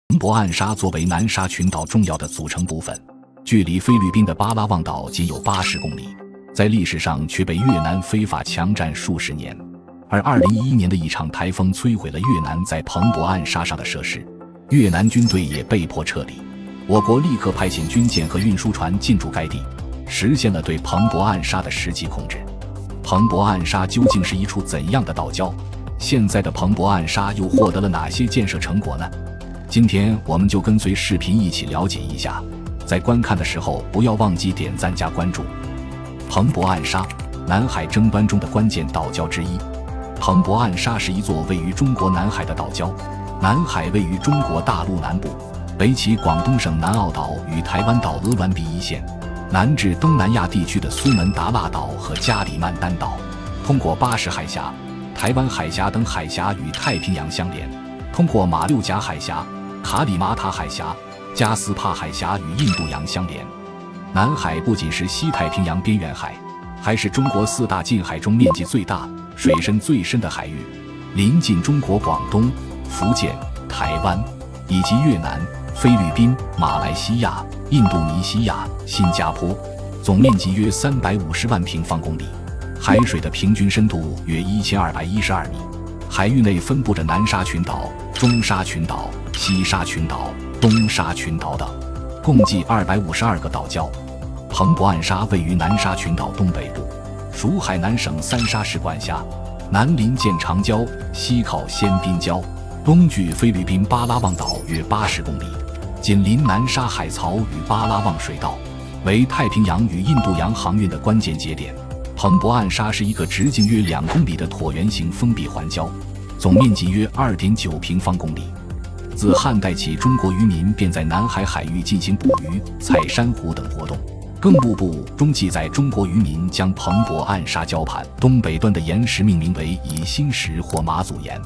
彭博暗沙作为南沙群岛重要的组成部分，距离菲律宾的巴拉望岛仅有80公里，在历史上却被越南非法强占数十年。而2011年的一场台风摧毁了越南在彭博暗沙上的设施，越南军队也被迫撤离。我国立刻派遣军舰和运输船进驻该地，实现了对彭博暗沙的实际控制。彭博暗沙究竟是一处怎样的岛礁？现在的彭博暗沙又获得了哪些建设成果呢？今天我们就跟随视频一起了解一下，在观看的时候不要忘记点赞加关注。彭博暗沙，南海争端中的关键岛礁之一。彭博暗沙是一座位于中国南海的岛礁，南海位于中国大陆南部，北起广东省南澳岛与台湾岛鹅銮鼻一线，南至东南亚地区的苏门答腊岛和加里曼丹岛，通过巴士海峡、台湾海峡等海峡与太平洋相连，通过马六甲海峡、卡里马塔海峡、加斯帕海峡与印度洋相连。南海不仅是西太平洋边缘海，还是中国4大近海中面积最大、水深最深的海域，临近中国广东、福建、台湾以及越南、菲律宾、马来西亚、印度尼西亚、新加坡，总面积约350万平方公里，海水的平均深度约1212米。海域内分布着南沙群岛、中沙群岛、西沙群岛、东沙群岛等，共计252个岛礁。彭博暗沙位于南沙群岛东北部，属海南省三沙市管辖，南临建长礁，西靠仙滨礁，东距菲律宾巴拉望岛约80公里，紧邻南沙海槽与巴拉望水道，为太平洋与印度洋航运的关键节点。彭博暗沙是一个直径约2公里的椭圆形封闭环礁，总面积约2.9平方公里。自汉代起，中国渔民便在南海海域进行捕鱼、采珊瑚等活动。更部部中记载，中国渔民将彭博暗沙礁盘东北端的岩石命名为以心石或马祖岩。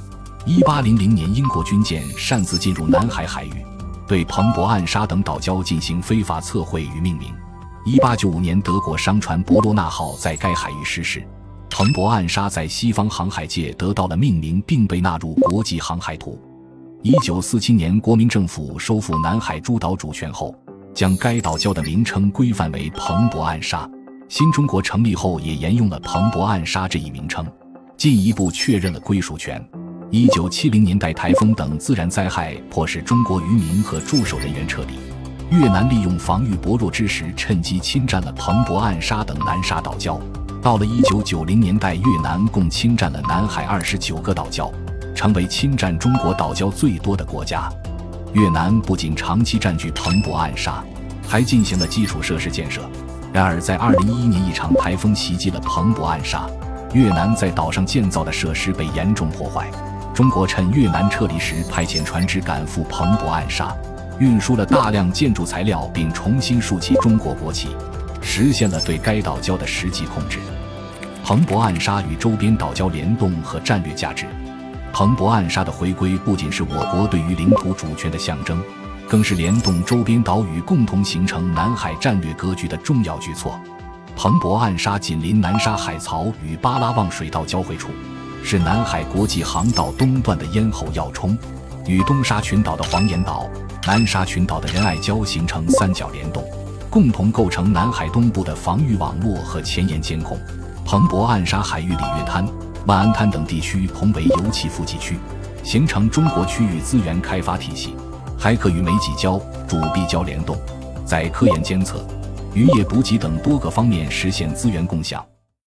1800年，英国军舰擅自进入南海海域，对彭博暗沙等岛礁进行非法测绘与命名。1895年，德国商船博罗纳号在该海域失事，彭博暗沙在西方航海界得到了命名，并被纳入国际航海图。1947年，国民政府收复南海诸岛主权后，将该岛礁的名称规范为彭博暗沙。新中国成立后也沿用了彭博暗沙这一名称，进一步确认了归属权。1970年代，台风等自然灾害迫使中国渔民和驻守人员撤离，越南利用防御薄弱之时，趁机侵占了彭博暗沙等南沙岛礁。到了1990年代，越南共侵占了南海29个岛礁，成为侵占中国岛礁最多的国家。越南不仅长期占据彭博暗沙，还进行了基础设施建设。然而在2011年，一场台风袭击了彭博暗沙，越南在岛上建造的设施被严重破坏。中国趁越南撤离时，派遣船只赶赴彭博暗沙，运输了大量建筑材料，并重新竖起中国国旗，实现了对该岛礁的实际控制。彭博暗沙与周边岛礁联动和战略价值。彭博暗沙的回归不仅是我国对于领土主权的象征，更是联动周边岛屿共同形成南海战略格局的重要举措。彭博暗沙紧邻南沙海槽与巴拉望水道交汇处，是南海国际航道东段的咽喉要冲，与东沙群岛的黄岩岛、南沙群岛的仁爱礁形成三角联动，共同构成南海东部的防御网络和前沿监控。彭博暗沙海域里约滩、万安滩等地区同为油气富集区，形成中国区域资源开发体系，还可与美济礁、主碧礁联动，在科研监测、渔业补给等多个方面实现资源共享。